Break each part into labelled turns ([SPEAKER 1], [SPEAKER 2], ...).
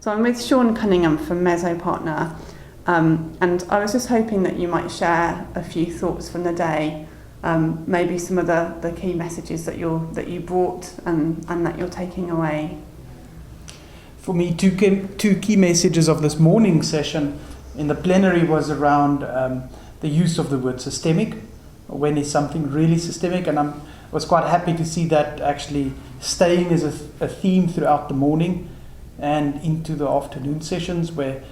[SPEAKER 1] So I'm with Shaun Cunningham from Mesopartner, and I was just hoping that you might share a few thoughts from the day, maybe some of the key messages that you brought and that you're taking away.
[SPEAKER 2] For me, two key messages of this morning session in the plenary was around the use of the word systemic. When is something really systemic? And I was quite happy to see that actually staying as a theme throughout the morning and into the afternoon sessions, where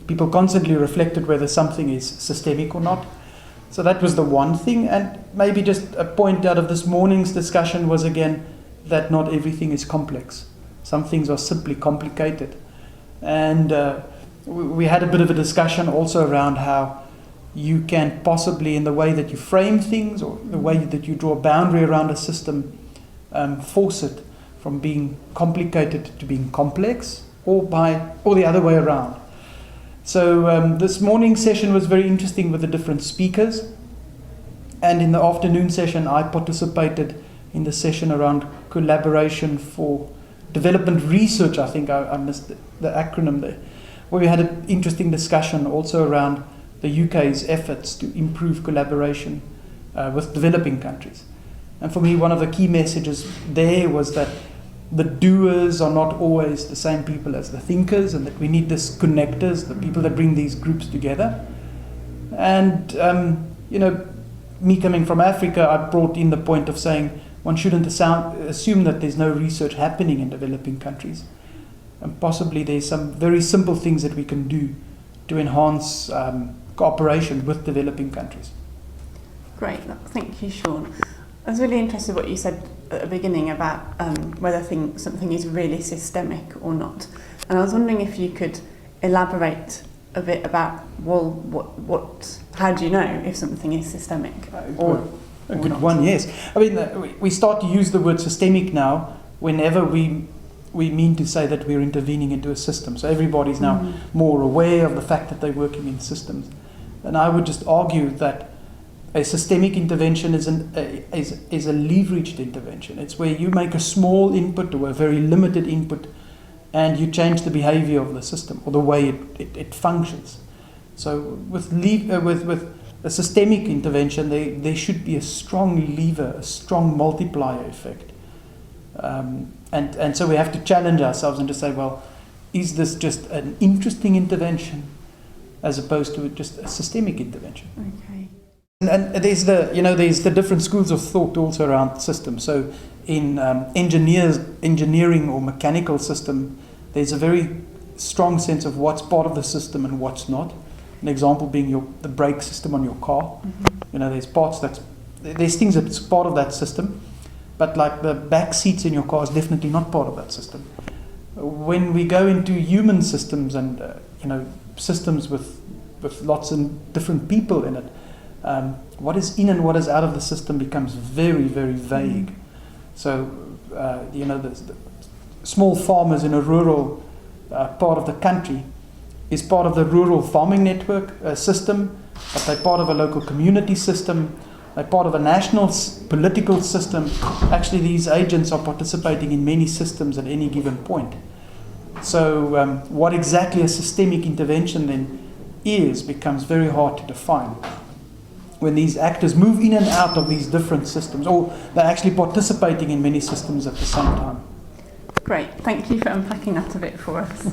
[SPEAKER 2] people constantly reflected whether something is systemic or not. So that was the one thing. And maybe just a point out of this morning's discussion was, again, that not everything is complex. Some things are simply complicated. And we had a bit of a discussion also around how you can possibly, in the way that you frame things or the way that you draw a boundary around a system, force it from being complicated to being complex, or the other way around. So this morning session was very interesting with the different speakers. And in the afternoon session, I participated in the session around collaboration for development research. I think I missed the acronym there, where we had an interesting discussion also around the UK's efforts to improve collaboration with developing countries. And for me, one of the key messages there was that the doers are not always the same people as the thinkers, and that we need these connectors, the people that bring these groups together. And, me coming from Africa, I brought in the point of saying one shouldn't assume that there's no research happening in developing countries. And possibly there's some very simple things that we can do to enhance cooperation with developing countries.
[SPEAKER 1] Great, thank you, Shaun. I was really interested in what you said at the beginning about whether something is really systemic or not. And I was wondering if you could elaborate a bit about, how do you know if something is systemic or
[SPEAKER 2] a good
[SPEAKER 1] not?
[SPEAKER 2] one, yes. I mean, we start to use the word systemic now whenever we mean to say that we're intervening into a system. So everybody's now more aware of the fact that they're working in systems. And I would just argue that a systemic intervention is a leveraged intervention. It's where you make a small input or a very limited input, and you change the behavior of the system or the way it functions. So with a systemic intervention, there should be a strong lever, a strong multiplier effect. And so we have to challenge ourselves and to say, well, is this just an interesting intervention as opposed to just a systemic intervention?
[SPEAKER 1] Okay.
[SPEAKER 2] And there's the different schools of thought also around systems. So in engineering or mechanical system, there's a very strong sense of what's part of the system and what's not. An example being the brake system on your car. There's things that's part of that system, but like the back seats in your car is definitely not part of that system. When we go into human systems and systems with lots of different people in it, what is in and what is out of the system becomes very, very vague. So, the small farmers in a rural part of the country is part of the rural farming network system, but they're part of a local community system, they're part of a national political system. Actually, these agents are participating in many systems at any given point. So, what exactly a systemic intervention then is becomes very hard to define. When these actors move in and out of these different systems, or they're actually participating in many systems at the same time.
[SPEAKER 1] Great, thank you for unpacking that a bit for us.